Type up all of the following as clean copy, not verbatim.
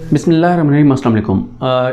बिस्मिल्लाहिर्रहमानिर्रहीम। अस्सलाम वालेकुम।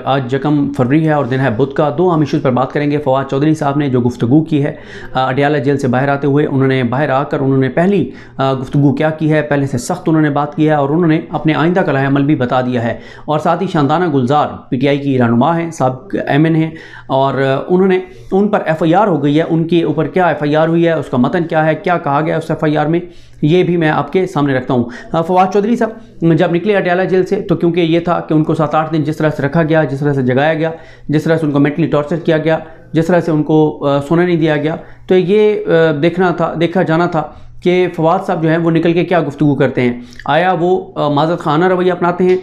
आज यकम फरवरी है और दिन है बुध का। दो अहम इशूज़ पर बात करेंगे। फवाद चौधरी साहब ने जो गुफ्तगू की है अडियाला जेल से बाहर आते हुए, उन्होंने बाहर आकर उन्होंने पहली गुफ्तगू क्या की है, पहले से सख्त उन्होंने बात की है और उन्होंने अपने आइंदा का अमल भी बता दिया है। और साथ ही शानदाना गुलजार PTI की रहनुमा हैं, साहब MN हैं और उन्होंने उन पर FIR हो गई है। उनके ऊपर क्या FIR हुई है, उसका मतन क्या है, क्या कहा गया उस FIR में, ये भी मैं आपके सामने रखता हूँ। फवाद चौधरी साहब जब निकले अडियाला जेल से तो क्योंकि ये था कि उनको 7-8 दिन जिस तरह से रखा गया, जिस तरह से जगाया गया, जिस तरह से उनको मेंटली टॉर्चर किया गया, जिस तरह से उनको सोने नहीं दिया गया, तो ये देखा जाना था कि फवाद साहब जो हैं वो निकल के क्या गुफ्तगू करते हैं। आया वो माज़रत खाना रवैया अपनाते हैं,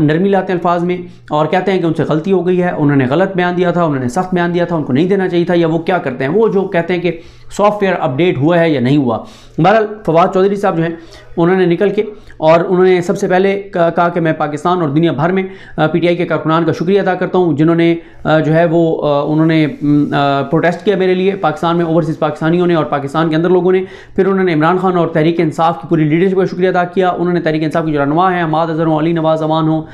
नरमी लाते हैं अल्फाज में और कहते हैं कि उनसे गलती हो गई है, उन्होंने गलत बयान दिया था, उन्होंने सख्त बयान दिया था, उनको नहीं देना चाहिए था, या वो क्या करते हैं, वो जो कहते हैं कि सॉफ्टवेयर अपडेट हुआ है या नहीं हुआ। बहरहाल फवाद चौधरी साहब जो हैं उन्होंने निकल के और उन्होंने सबसे पहले कहा कि मैं पाकिस्तान और दुनिया भर में PTI के कारकुनान का शुक्रिया अदा करता हूँ जिन्होंने जो है वो उन्होंने प्रोटेस्ट किया मेरे लिए, पाकिस्तान में ओवरसीज़ पाकिस्तानियों ने और पाकिस्तान के अंदर लोगों ने। फिर उन्होंने इमरान खान और तहरीक इंसाफ की पूरी लीडरशिप का शुक्रिया अदा किया। उन्होंने तहरीक इंसाफ की जो रहनुमा है, हमाद अज़हर हो, अली नवाज़ अमान हो,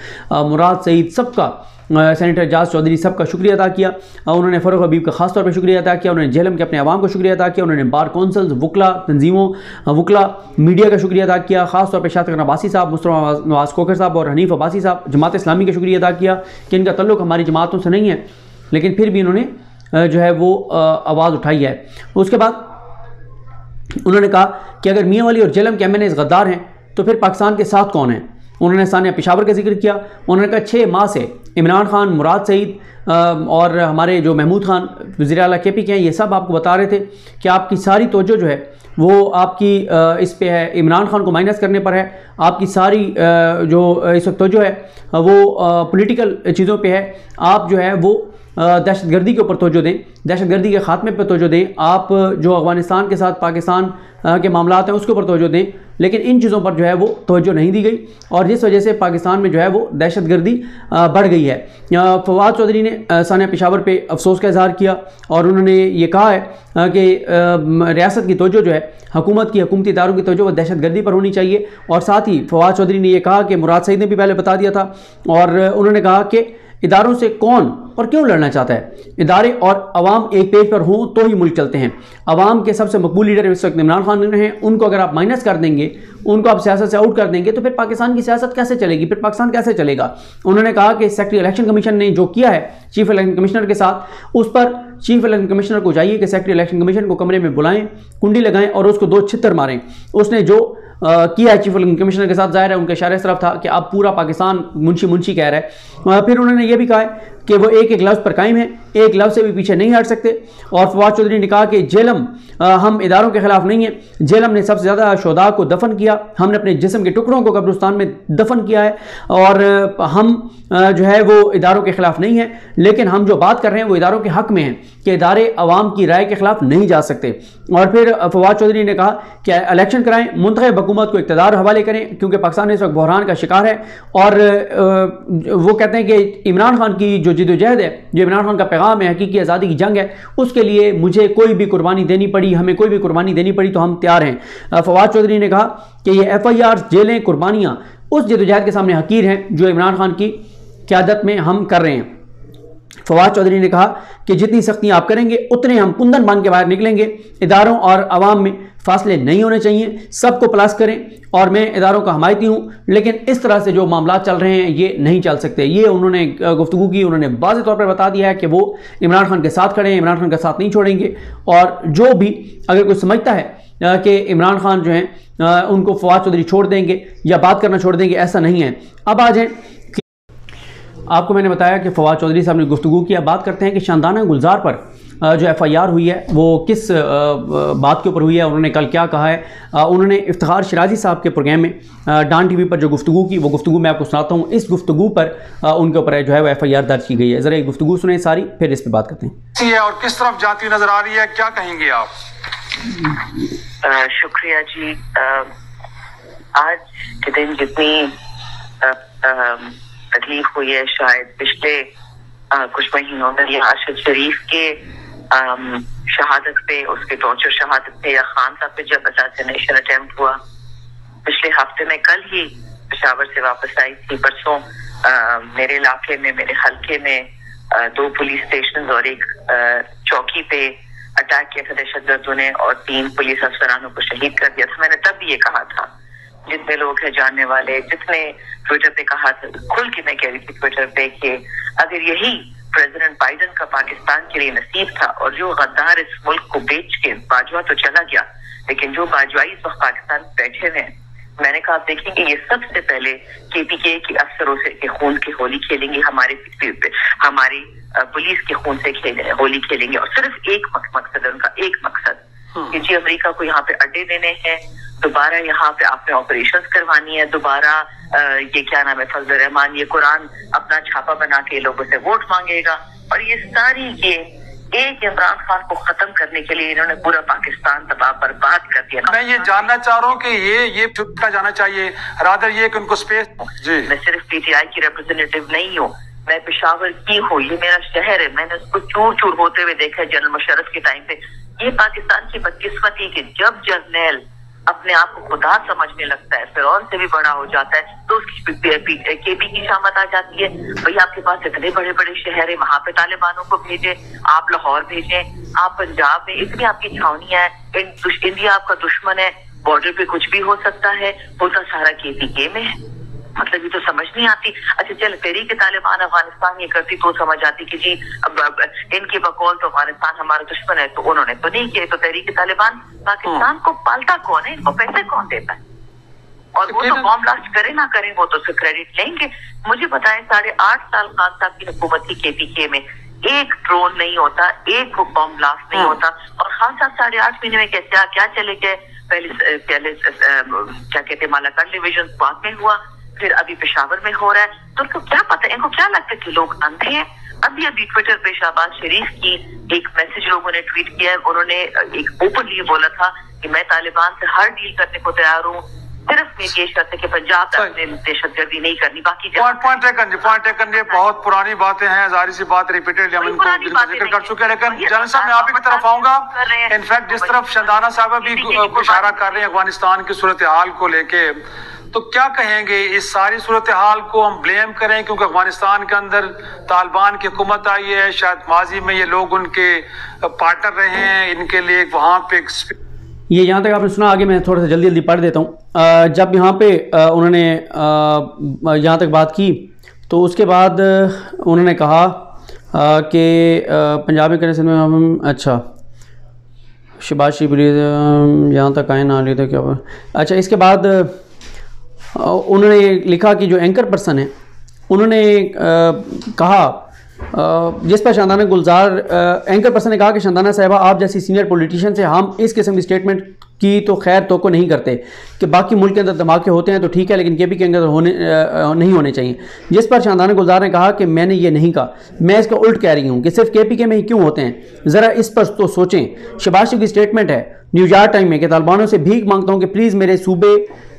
मुराद सईद, सबका, सेनेटर एजाज चौधरी सब का शुक्रिया अदा किया। उन्होंने फ़ारूक हबीब का खास तौर पर शुक्रिया अदा किया। उन्होंने जेलम के अपने अवाम को शुक्रिया अदा किया। उन्होंने बार कौंसल्स, वकला तंजीमों, वकला मीडिया का शुक्रिया अदा किया। खास तौर पर शातिक अब्बासी साहब, मुस्तफा नवाज कोकर साहब और हनीफ अब्बासी साहब, जमात इस्लामी का शुक्रिया अदा किया कि इनका तल्लुक़ हमारी जमातों से नहीं है, लेकिन फिर भी इन्होंने जो है वो आवाज़ उठाई है। उसके बाद उन्होंने कहा कि अगर मियाँ वाली और जेलम के MNAs गद्दार हैं तो फिर पाकिस्तान के साथ कौन है। उन्होंने सानिया पेशावर का जिक्र किया। उन्होंने कहा 6 माह से इमरान खान, मुराद सईद और हमारे जो महमूद खान वज़ीर आला KP के हैं, ये सब आपको बता रहे थे कि आपकी सारी तवज्जो जो है वो आपकी इस पे है, इमरान खान को माइनस करने पर है। आपकी सारी जो इस वक्त तवज्जो है वो पॉलिटिकल चीज़ों पे है। आप जो है वो दहशतगर्दी के ऊपर तवज्जो दें, दहशतगर्दी के ख़ात्मे पर तवज्जो दें। आप जो अफ़गानिस्तान के साथ पाकिस्तान के मामलात हैं उसके ऊपर तवज्जो दें, लेकिन इन चीज़ों पर जो है वो तवज्जो नहीं दी गई और जिस वजह से पाकिस्तान में जो है वो दहशतगर्दी बढ़ गई है। फवाद चौधरी ने सानिया पेशावर पे अफसोस का इजहार किया और उन्होंने ये कहा है कि रियासत की तवज्जो जो है, हुकूमत की, हुकूमती इदारों की तवज्जो वो दहशतगर्दी पर होनी चाहिए। और साथ ही फवाद चौधरी ने यह कहा कि मुराद सईद ने भी पहले बता दिया था और उन्होंने कहा कि इदारों से कौन और क्यों लड़ना चाहता है। इदारे और अवाम एक पेज पर हों तो ही मुल्क चलते हैं। अवाम के सबसे मकबूल लीडर इस वक्त इमरान खान हैं, उनको अगर आप माइनस कर देंगे, उनको आप सियासत से आउट कर देंगे तो फिर पाकिस्तान की सियासत कैसे चलेगी, फिर पाकिस्तान कैसे चलेगा। उन्होंने कहा कि सेक्रेटरी इलेक्शन कमीशन ने जो किया है चीफ इलेक्शन कमिश्नर के साथ, उस पर चीफ इलेक्शन कमिश्नर को चाहिए कि सेक्रेटरी इलेक्शन कमीशन को कमरे में बुलाएं, कुंडी लगाएं और उसको 2 छित्तर मारें। उसने जो किया है चीफ इलेक्शन कमिश्नर के साथ, जाहिर है उनके इशारे इस तरफ था कि अब पूरा पाकिस्तान मुंशी कह रहा है। फिर उन्होंने ये भी कहा है कि वो एक लफ्ज़ पर कायम है, एक लफ्ज़ से भी पीछे नहीं हट सकते। और फवाद चौधरी ने कहा कि जेलम, हम इदारों के खिलाफ नहीं हैं, जेलम ने सबसे ज़्यादा शोधा को दफन किया, हमने अपने जिस्म के टुकड़ों को कब्रिस्तान में दफन किया है और हम जो है वो इदारों के खिलाफ नहीं है, लेकिन हम जो बात कर रहे हैं वो इदारों के हक़ में है कि इदारे अवाम की राय के खिलाफ नहीं जा सकते। और फिर फवाद चौधरी ने कहा कि इलेक्शन कराएं, मुंतखब हुकूमत को इक़्तिदार हवाले करें क्योंकि पाकिस्तान इस वक्त बहरान का शिकार है। और वो कहते हैं कि इमरान खान की जो जिद्दोजहद है, जो इमरान खान का पैगाम है, हकीकी आज़ादी की जंग है, उसके लिए मुझे कोई भी कुर्बानी देनी पड़ी, हमें कोई भी कुर्बानी देनी पड़ी तो हम तैयार हैं। फवाद चौधरी ने कहा कि ये FIR, जेलें, कुर्बानियाँ उस जिद्दोजहद के सामने हकीर हैं जो इमरान खान की क़यादत में हम कर रहे हैं। फवाद चौधरी ने कहा कि जितनी सख्तियाँ आप करेंगे उतने हम कुंदन बांध के बाहर निकलेंगे। इदारों और अवाम में फासले नहीं होने चाहिए, सबको प्लस करें। और मैं इदारों का हमायती हूँ, लेकिन इस तरह से जो मामला चल रहे हैं ये नहीं चल सकते। ये उन्होंने गुफ्तगू की, उन्होंने वाज़ेह तौर पर बता दिया है कि वो इमरान खान के साथ खड़े हैं, इमरान खान का साथ नहीं छोड़ेंगे। और जो भी अगर कोई समझता है कि इमरान खान जो हैं उनको फवाद चौधरी छोड़ देंगे या बात करना छोड़ देंगे, ऐसा नहीं है। अब आ जाए, आपको मैंने बताया कि फवाद चौधरी साहब ने गुफ्तगू किया। बात करते हैं कि शानदाना गुलजार पर जो FIR हुई है वो किस बात के ऊपर हुई है, उन्होंने कल क्या कहा है। उन्होंने इफ्तिखार शिराजी साहब के प्रोग्राम में डान TV पर जो गुफ्तगू की, वो गुफ्तगू मैं आपको सुनाता हूँ। इस गुफ्तगू पर उनके ऊपर जो है वो FIR दर्ज की गई है। ज़रा ये गुफ्तगू सुने सारी, फिर इस पर बात करते हैं। और किस तरफ जाती नजर आ रही है, क्या कहेंगे आप? शुक्रिया जी। आज के दिन जितनी तकलीफ हुई है शायद पिछले कुछ महीनों में, या अरशद शरीफ के शहादत पे, उसके टॉर्चर शहादत पे, या खान साहब पे जब असैसिनेशन अटेम्प्ट हुआ पिछले हफ्ते में, कल ही पेशावर से वापस आई थी, परसों میرے علاقے میں، میرے حلقے میں 2 پولیس اسٹیشن اور ایک چوکی پہ اٹیک کیا تھا دہشت گردوں نے، اور 3 پولیس افسرانوں کو شہید کر دیا تھا. میں نے تب بھی یہ کہا تھا، جتنے لوگ ہیں جاننے والے، جتنے ٹویٹر پہ کہا تھا، کھل کے میں کہہ رہی تھی ٹویٹر پہ کہ اگر یہی پریزیڈنٹ بائیڈن کا پاکستان کے لیے نصیب تھا، اور جو غدار اس ملک کو بیچ کے، باجوہ تو چلا گیا لیکن جو باجوائی اس وقت پاکستان بیٹھے ہوئے ہیں، میں نے کہا آپ دیکھیں گے یہ سب سے پہلے KPK کے افسروں سے کے خون کی ہولی کھیلیں گے، ہماری پولیس کے خون سے ہولی کھیلیں گے، اور صرف ایک مقصد ہے ان کا، ایک مقصد کہ جی امریکہ کو یہاں پہ اڈے دینے ہیں، دوبارہ یہاں پہ آپ نے آپریشنز کروانی ہے، دوبارہ یہ کیا نام ہے، فضل الرحمان یہ قرآن اپنا چھاپا بنا کے لوگوں سے ووٹ مانگے گا، اور یہ ساری یہ ایک عمران خان کو ختم کرنے کے لیے انہوں نے پورا پاکستان تباہ برباد کر دیا. میں یہ جاننا چاہ رہا ہوں کہ یہ چھپا جانا چاہیے، رادر یہ کہ ان کو سپیس. جی میں صرف PTI کی ریپرزینٹیو نہیں ہوں، میں پشاور کی ہوں، یہ میرا شہر ہے، میں نے اس کو چور چور ہوتے ہوئے دیکھا ہے جنرل مشرف کے ٹائم پہ. یہ پاکستان کی بدقسمتی کہ جب جرنیل اپنے آپ کو خدا سمجھنے لگتا ہے، فرعون سے بھی بڑا ہو جاتا ہے، تو اس کی KP کی شامت آ جاتی ہے. بھئی آپ کے پاس اتنے بڑے بڑے شہر ہیں، وہاں پہ طالبانوں کو بھیجیں، آپ لاہور بھیجیں، آپ پنجاب میں اتنی آپ کی چھاونیاں ہیں، انڈیا آپ کا دشمن ہے، بارڈر پہ کچھ بھی ہو سکتا ہے، ہوتا سارا KPK میں ہے. مطلب یہ تو سمجھ نہیں آتی. اچھا چل تحریک طالبان افغانستان یہ کرتی تو سمجھ آتی کہ جی ان کی بقول تو افغانستان ہمارا دشمن ہے، تو انہوں نے تو نہیں کیا. تو تحریک طالبان پاکستان کو پالتا کون ہے، ان کو پیسے کون دیتا ہے؟ اور وہ تو بام بلاسٹ کرے نہ کریں وہ تو اس سے کریڈٹ لیں گے. مجھے بتائیں 8.5 سال خان صاحب کی حکومت کی KPK میں ایک ڈرون نہیں ہوتا، ایک بام بلاسٹ نہیں ہوتا، اور خان صاحب 8.5 مہینے میں کیا چلے گئے. پہلے کیا کہتے مالاکنڈ ڈویژن بعد میں ہوا، پھر ابھی پشاور میں ہو رہا ہے. تو ان کو کیا پتہ، ان کو کیا لگتا ہے کہ لوگ اندھے ہیں؟ ابھی ٹویٹر پہ شہباز شریف کی ایک میسج لوگوں نے ٹویٹ کیا ہے، انہوں نے ایک اوپنلی بولا تھا کہ میں طالبان سے ہر ڈیل کرنے کو تیار ہوں، صرف میری یہ شرط ہے کہ پنجاب میں دہشت گردی نہیں کرنی. باقی پوائنٹ ٹیکن یہ بہت پرانی باتیں ہیں، ظاہر سی بات ریپیٹڈلی ہم ان کو ذکر کر چکے ہیں. لیکن جنرل صاحب میں آپ کی طرف آؤں گا. انفیکٹ جس طرف شندانہ صاحبہ بھی اشارہ کر رہے ہیں افغانستان کی صورتحال کو لے کے، تو کیا کہیں گے اس ساری صورتحال کو ہم بلیم کریں کیونکہ افغانستان کے اندر طالبان کی حکومت آئی ہے، شاید ماضی میں یہ لوگ ان کے پارٹنر رہے ہیں، ان کے لیے وہاں پہ یہ یہاں تک آپ نے سنا. آگے میں تھوڑا سا جلدی پڑھ دیتا ہوں. جب یہاں پہ انہوں نے یہاں تک بات کی تو اس کے بعد انہوں نے کہا کہ پنجاب میں کرنے سے ہم اچھا شہباز شریف یہاں تک آئے نہ لیتے کیا. اچھا اس کے بعد انہوں نے لکھا کہ جو اینکر پرسن ہیں انہوں نے کہا جس پر شاندانہ گلزار اینکر پرسن نے کہا کہ شاندانہ صاحبہ آپ جیسی سینئر پولیٹیشین سے ہم اس قسم کی سٹیٹمنٹ کی تو خیر توقع نہیں کرتے کہ باقی ملک کے اندر دھماکے ہوتے ہیں تو ٹھیک ہے لیکن KPK کے اندر نہیں ہونے چاہیے. جس پر شاندانہ گلزار نے کہا کہ میں نے یہ نہیں کہا، میں اس کا الٹ کہہ رہی ہوں کہ صرف KPK میں ہی کیوں ہوتے ہیں، ذرا اس پر تو سوچیں. شہباز شریف کی سٹیٹمنٹ ہے نیو یارک ٹائم میں کہ طالبانوں سے بھیک مانگتا ہوں کہ پلیز میرے صوبے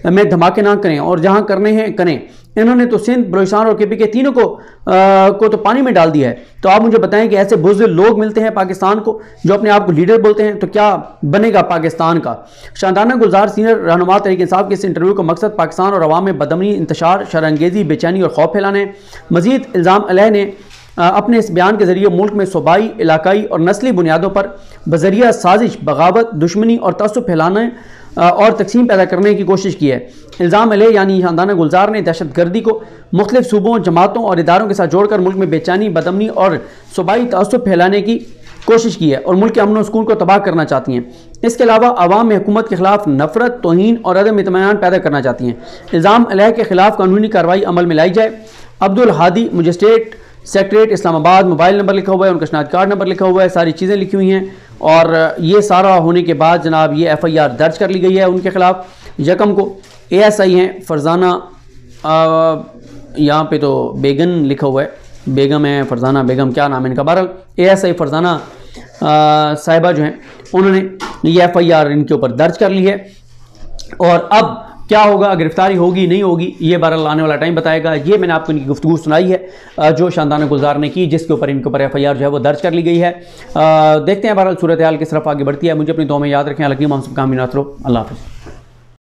میں دھماکے نہ کریں اور جہاں کرنے ہیں کریں. انہوں نے تو سندھ، بلوچستان اور KPK تینوں کو تو پانی میں ڈال دیا ہے. تو آپ مجھے بتائیں کہ ایسے بزدل لوگ ملتے ہیں پاکستان کو جو اپنے آپ کو لیڈر بولتے ہیں، تو کیا بنے گا پاکستان کا؟ شاندانہ گلزار سینئر رہنما تحریک انصاف کے اس انٹرویو کا مقصد پاکستان اور عوام میں بدامنی، انتشار، شر انگیزی، بے چینی اور خوف پھیلانا ہے. مزید الزام علیہ نے اپنے اس بیان کے ذریعے ملک میں صوبائی، علاقائی اور نسلی بنیادوں پر بذریعہ سازش، بغاوت، دشمنی اور تعصب پھیلانے اور تقسیم پیدا کرنے کی کوشش کی ہے. الزام علیہ یعنی شاندانہ گلزار نے دہشت گردی کو مختلف صوبوں، جماعتوں اور اداروں کے ساتھ جوڑ کر ملک میں بے چینی، بدامنی اور صوبائی تعصب پھیلانے کی کوشش کی ہے اور ملک کے امن و سکون کو تباہ کرنا چاہتی ہیں. اس کے علاوہ عوام میں حکومت کے خلاف نفرت، توہین اور عدم اطمینان پیدا کرنا چاہتی ہیں. الزام علیہ کے خلاف قانونی کارروائی عمل میں لائی جائے. عبدالہادی مجسٹریٹ سیکریٹریٹ اسلام آباد، موبائل نمبر لکھا ہوا ہے، ان کا شناخت کارڈ نمبر لکھا ہوا ہے، ساری چیزیں لکھی ہوئی ہیں. اور یہ سارا ہونے کے بعد جناب یہ FIR درج کر لی گئی ہے ان کے خلاف. یکم کو ASI ہیں فرزانہ، یہاں پہ تو بیگن لکھا ہوا ہے، بیگم ہے فرزانہ بیگم، کیا نام ہے ان کا، بہرحال ASI فرزانہ صاحبہ جو ہیں انہوں نے یہ FIR ان کے اوپر درج کر لی ہے. اور اب کیا ہوگا، گرفتاری ہوگی نہیں ہوگی، یہ بہرحال آنے والا ٹائم بتائے گا. یہ میں نے آپ کو ان کی گفتگو سنائی ہے جو شاندانہ گلزار نے کی، جس کے اوپر ان کے اوپر FIR جو ہے وہ درج کر لی گئی ہے. دیکھتے ہیں بہرحال صورتحال کس طرف آگے بڑھتی ہے. مجھے اپنی دعا میں یاد رکھیں. الحکیم ہم سب کا امین. اللہ حافظ.